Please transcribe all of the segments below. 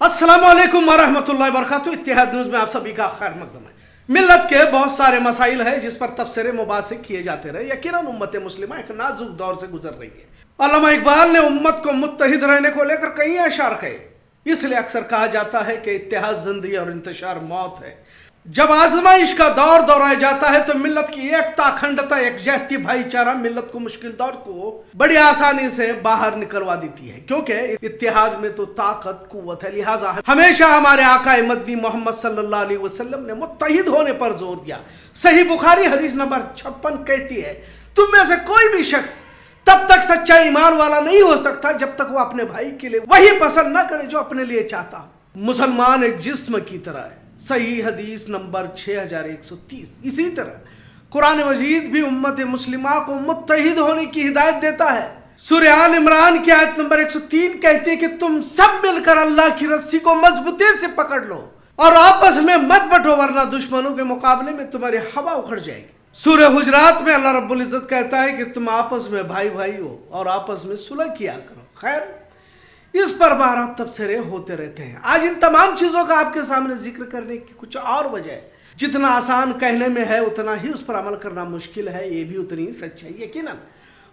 अस्सलाम वालेकुम वरहमतुल्लाहि वबरकातुहू। इत्तेहाद न्यूज़ में आप सभी का खैर मकदम है। मिल्लत के बहुत सारे मसाइल हैं जिस पर तबसरे मुबासे किए जाते रहे। यकीनन उम्मत मुस्लिमा एक नाजुक दौर से गुजर रही है। अल्लामा इकबाल ने उम्मत को मुत्तहिद रहने को लेकर कई अशार कहे। इसलिए अक्सर कहा जाता है कि इत्तेहाद जिंदगी और इंतशार मौत है। जब आजमाइश का दौर दोहराया जाता है तो मिल्लत की एकता, अखंडता, एकजहती, भाईचारा मिल्लत को मुश्किल दौर को बड़ी आसानी से बाहर निकलवा देती है, क्योंकि इत्तेहाद में तो ताकत, कुव्वत है। लिहाजा हमेशा हमारे आका मदनी मोहम्मद सल्लल्लाहु अलैहि वसल्लम ने मुत्तहिद होने पर जोर दिया। सही बुखारी हदीस नंबर 56 कहती है, तुम में से कोई भी शख्स तब तक सच्चा ईमान वाला नहीं हो सकता जब तक वो अपने भाई के लिए वही पसंद न करे जो अपने लिए चाहता। मुसलमान एक जिस्म की तरह है। सही हदीस नंबर 6130। इसी तरह कुरान मजीद भी उम्मत मुस्लिमा को मुत्तहिद होने की हिदायत देता है। सूरह आल इमरान की आयत नंबर 103 कहती है कि तुम सब मिलकर अल्लाह की रस्सी को मजबूती से पकड़ लो और आपस में मत बंटो, वरना दुश्मनों के मुकाबले में तुम्हारी हवा उखड़ जाएगी। सूरह हुजरात में अल्लाह रब्बुल इज्जत कहता है कि तुम आपस में भाई भाई हो और आपस में सुलह किया करो। खैर, इस पर बारह तबसरे होते रहते हैं। आज इन तमाम चीजों का आपके सामने जिक्र करने की कुछ और वजह है। जितना आसान कहने में है उतना ही उस पर अमल करना मुश्किल है, ये भी उतनी ही सच है। यकीनन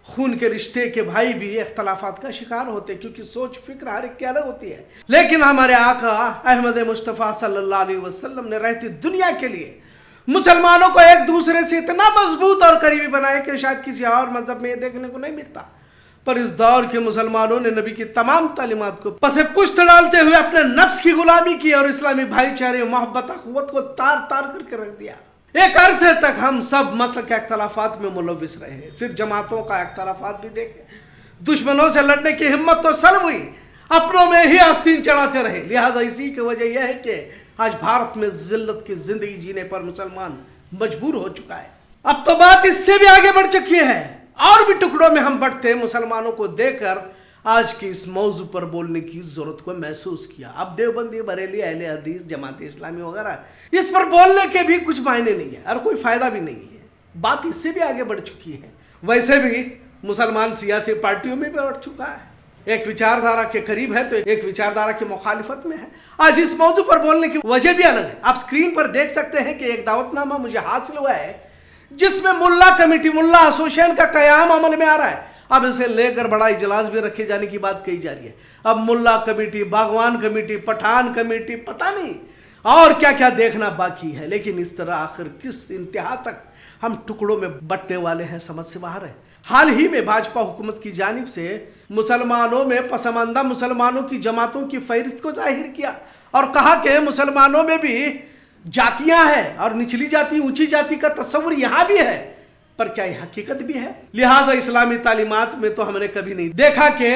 खून के रिश्ते के भाई भी इख्तलाफात का शिकार होते हैं, क्योंकि सोच फिक्र हर एक की अलग होती है। लेकिन हमारे आका अहमद मुस्तफ़ा सल्लल्लाहु अलैहि वसल्लम ने रहती दुनिया के लिए मुसलमानों को एक दूसरे से इतना मजबूत और करीबी बनाया कि शायद किसी और मजहब में ये देखने को नहीं मिलता। पर इस दौर के मुसलमानों ने नबी की तमाम तालीमात को पसे पुश्त डालते हुए अपने नफ्स की गुलामी की और इस्लामी भाईचारे, मोहब्बत, अखुवत को तार तार करके रख दिया। एक अरसे तक हम सब मसल के अख्तलाफात में मुलविस रहे, फिर जमातों का अख्तलाफात भी देखे। दुश्मनों से लड़ने की हिम्मत तो सल्ब हुई, अपनों में ही आस्तीन चढ़ाते रहे। लिहाजा इसी की वजह यह है कि आज भारत में जिल्लत की जिंदगी जीने पर मुसलमान मजबूर हो चुका है। अब तो बात इससे भी आगे बढ़ चुकी है। और भी टुकड़ों में हम बंटते मुसलमानों को देखकर आज की इस मौजू पर बोलने की जरूरत को महसूस किया। अब देवबंदी, बरेली, अहले हदीस, जमात इस्लामी वगैरह इस पर बोलने के भी कुछ मायने नहीं है और कोई फायदा भी नहीं है। बात इससे भी आगे बढ़ चुकी है। वैसे भी मुसलमान सियासी पार्टियों में भी बढ़ चुका है। एक विचारधारा के करीब है तो एक विचारधारा की मुखालिफत में है। आज इस मौजू पर बोलने की वजह भी अलग है। आप स्क्रीन पर देख सकते हैं कि एक दावतनामा मुझे हासिल हुआ है जिसमें मुल्ला कमेटी, मुल्ला एसोसिएशन का कयाम अमल में आ रहा है। अब इसे लेकर बड़ा इजलास भी रखे जाने की बात कही जा रही है। अब मुल्ला कमेटी, बागवान कमेटी, पठान कमेटी, पता नहीं और क्या क्या देखना बाकी है। लेकिन इस तरह आखिर किस इंतहा तक हम टुकड़ों में बंटने वाले हैं, समझ से बाहर है। हाल ही में भाजपा हुकूमत की जानिब से मुसलमानों में पसमानदा मुसलमानों की जमातों की फहरिस्त को जाहिर किया और कहा कि मुसलमानों में भी जातियां हैं और निचली जाति, ऊंची जाति का तस्वुर यहां भी है, पर क्या यह हकीकत भी है? लिहाजा इस्लामी तालीमात में तो हमने कभी नहीं देखा कि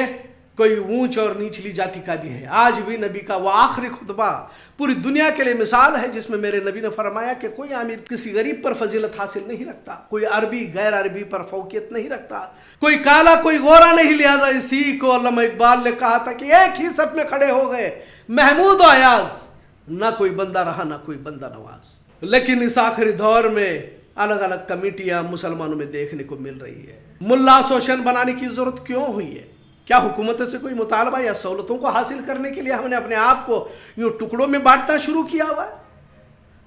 कोई ऊंच और निचली जाति का भी है। आज भी नबी का वो आखिरी खुतबा पूरी दुनिया के लिए मिसाल है, जिसमें मेरे नबी ने फरमाया कि कोई अमीर किसी गरीब पर फजीलत हासिल नहीं रखता, कोई अरबी गैर अरबी पर फौकियत नहीं रखता, कोई काला कोई गोरा नहीं। लिहाजा इसी को अल्लामा इकबाल ने कहा था कि एक ही सब में खड़े हो गए महमूद और अयाज, ना कोई बंदा रहा ना कोई बंदा नवाज। लेकिन इस आखिरी दौर में अलग अलग कमेटियां मुसलमानों में देखने को मिल रही है। मुल्ला एसोसिएशन बनाने की जरूरत क्यों हुई है? क्या हुकूमत से कोई मुतालबा या सहूलतों को हासिल करने के लिए हमने अपने आप को यूं टुकड़ों में बांटना शुरू किया हुआ है?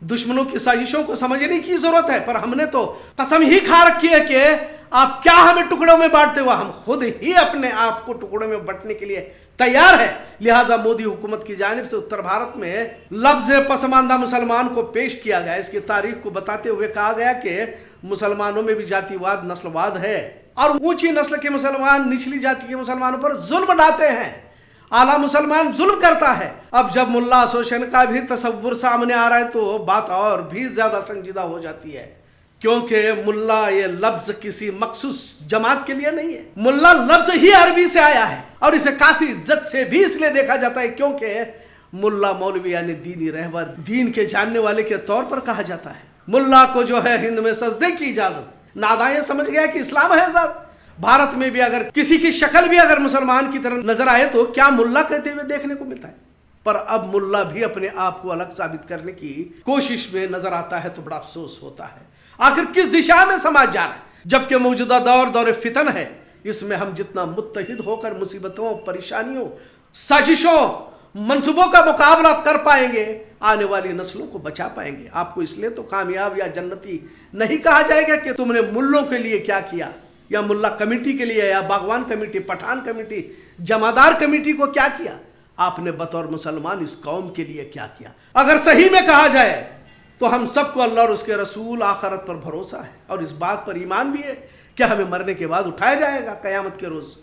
दुश्मनों की साजिशों को समझने की जरूरत है, पर हमने तो कसम ही खा रखी है कि आप क्या हमें टुकड़ों में बांटते हुआ, हम खुद ही अपने आप को टुकड़ों में बांटने के लिए तैयार है। लिहाजा मोदी हुकूमत की जानिब से उत्तर भारत में लफ्ज पसमानदा मुसलमान को पेश किया गया। इसकी तारीख को बताते हुए कहा गया कि मुसलमानों में भी जातिवाद, नस्लवाद है और ऊंची नस्ल के मुसलमान निचली जाति के मुसलमानों पर जुल्म ढाते हैं। आला मुसलमान जुल्म करता है। अब जब मुल्ला एसोसिएशन का भी तस्वुर सामने आ रहा है तो बात और भी ज्यादा संजीदा हो जाती है, क्योंकि मुल्ला ये लफ्ज किसी मखसूस जमात के लिए नहीं है। मुल्ला लफ्ज ही अरबी से आया है और इसे काफी इज्जत से भी इसलिए देखा जाता है क्योंकि मुल्ला मौलवी यानी दीनी रहबर, दीन के जानने वाले के तौर पर कहा जाता है। मुल्ला को जो है हिंद में सजदे की इजाजत, नादाएं समझ गया कि इस्लाम है आजाद। भारत में भी अगर किसी की शक्ल भी अगर मुसलमान की तरह नजर आए तो क्या मुल्ला कहते हुए देखने को मिलता है। पर अब मुल्ला भी अपने आप को अलग साबित करने की कोशिश में नजर आता है तो बड़ा अफसोस होता है। आखिर किस दिशा में समाज जा रहा है? जबकि मौजूदा दौर फितन है, इसमें हम जितना मुत्तहिद होकर मुसीबतों, परेशानियों, साजिशों मंसूबों का मुकाबला कर पाएंगे, आने वाली नस्लों को बचा पाएंगे। आपको इसलिए तो कामयाब या जन्नती नहीं कहा जाएगा कि तुमने मुल्लों के लिए क्या किया, या मुल्ला कमेटी के लिए, या बागवान कमेटी, पठान कमेटी, जमादार कमेटी को क्या किया। आपने बतौर मुसलमान इस कौम के लिए क्या किया। अगर सही में कहा जाए तो हम सबको अल्लाह और उसके रसूल आखिरत पर भरोसा है और इस बात पर ईमान भी है कि हमें मरने के बाद उठाया जाएगा क़यामत के रोज़।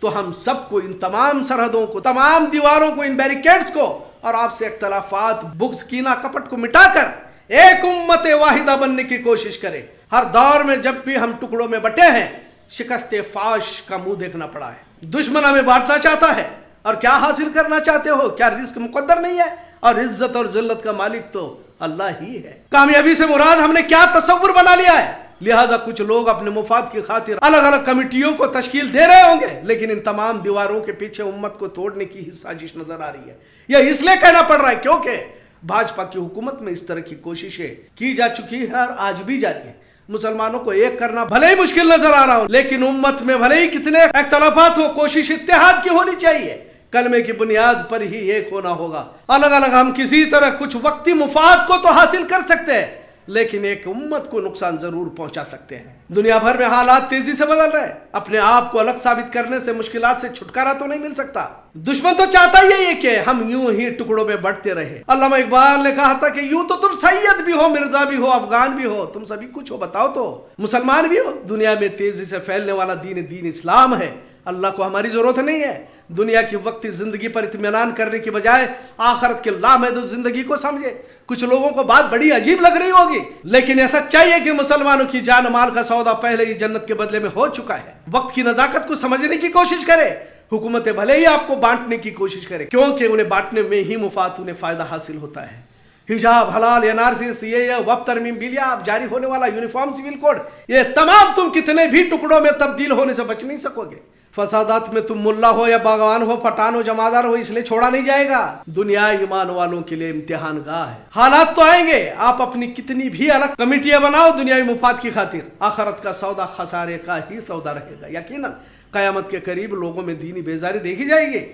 तो हम सबको इन तमाम सरहदों को, तमाम दीवारों को, इन बैरिकेड्स को और आपसे इख्तलाफात, बुग़्ज़, कीना, कपट को मिटाकर एक उम्मत वाहिदा बनने की कोशिश करें। हर दौर में जब भी हम टुकड़ों में बटे हैं, शिकस्त फाश का मुंह देखना पड़ा है। दुश्मन हमें बांटना चाहता है, और क्या हासिल करना चाहते हो? क्या रिस्क मुकद्दर नहीं है? और इज्जत और जिल्लत का मालिक तो अल्लाह ही है। कामयाबी से मुराद हमने क्या तसव्वुर बना लिया है। लिहाजा कुछ लोग अपने मुफाद की खातिर अलग अलग कमेटियों को तश्कील दे रहे होंगे, लेकिन इन तमाम दीवारों के पीछे उम्मत को तोड़ने की ही साजिश नजर आ रही है। यह इसलिए कहना पड़ रहा है क्योंकि भाजपा की हुकूमत में इस तरह की कोशिशें की जा चुकी है और आज भी जारी है। मुसलमानों को एक करना भले ही मुश्किल नजर आ रहा हो, लेकिन उम्मत में भले ही कितने इख्तलाफात हो, कोशिश इत्तेहाद की होनी चाहिए। कलमे की बुनियाद पर ही एक होना होगा। अलग अलग हम किसी तरह कुछ वक्ती मुफाद को तो हासिल कर सकते हैं, लेकिन एक उम्मत को नुकसान जरूर पहुंचा सकते हैं। दुनिया भर में हालात तेजी से बदल रहे हैं। अपने आप को अलग साबित करने से मुश्किलात से छुटकारा तो नहीं मिल सकता। दुश्मन तो चाहता ही है कि हम यूं ही टुकड़ों में बढ़ते रहे। अल्लामा इकबाल ने कहा था कि यूं तो तुम सैयद भी हो, मिर्जा भी हो, अफगान भी हो, तुम सभी कुछ हो, बताओ तो मुसलमान भी हो। दुनिया में तेजी से फैलने वाला दीन इस्लाम है। अल्लाह को हमारी जरूरत नहीं है। दुनिया की वक्ती जिंदगी पर इत्मीनान करने की बजाय आखिरत के लामहदूद जिंदगी को समझे। कुछ लोगों को बात बड़ी अजीब लग रही होगी, लेकिन ऐसा चाहिए कि मुसलमानों की जान माल का सौदा पहले ही जन्नत के बदले में हो चुका है। वक्त की नजाकत को समझने की कोशिश करे। हुकूमतें भले ही आपको बांटने की कोशिश करे, क्योंकि उन्हें बांटने में ही मुफाद, उन्हें फायदा हासिल होता है। हिजाब हलाल, एनआरसी, सीएए, वक्फ तरमीम बिल, या अब जारी होने वाला यूनिफॉर्म सिविल कोड, ये तमाम तुम कितने भी टुकड़ों में तब्दील होने से बच नहीं सकोगे। फसादात में तुम मुल्ला हो या बागवान हो, पठान हो, जमादार हो, इसलिए छोड़ा नहीं जाएगा। दुनिया ईमान वालों के लिए इम्तिहान गाह है। हालात तो आएंगे, आप अपनी कितनी भी अलग कमेटियां बनाओ दुनियावी मुफाद की खातिर, आखिरत का सौदा खसारे का ही सौदा रहेगा। यकीनन क़यामत के करीब लोगों में दीनी बेजारी देखी जाएगी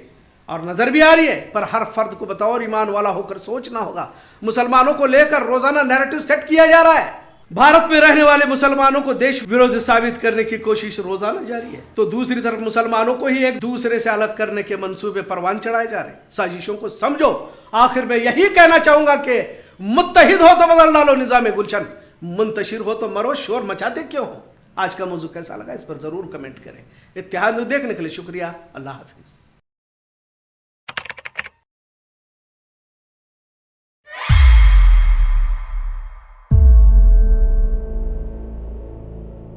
और नजर भी आ रही है, पर हर फर्द को बतौर ईमान वाला होकर सोचना होगा। मुसलमानों को लेकर रोजाना नैरेटिव सेट किया जा रहा है। भारत में रहने वाले मुसलमानों को देश विरोधी साबित करने की कोशिश रोजाना जारी है, तो दूसरी तरफ मुसलमानों को ही एक दूसरे से अलग करने के मंसूबे परवान चढ़ाए जा रहे हैं। साजिशों को समझो। आखिर में यही कहना चाहूंगा कि मुत्तहिद हो तो बदल डालो निजाम गुलशन, मुंतशिर हो तो मरो, शोर मचाते क्यों हो। आज का मौजू कैसा लगा इस पर जरूर कमेंट करें। इत्तेहाद न्यूज़ देखने के लिए शुक्रिया। अल्लाह हाफिज।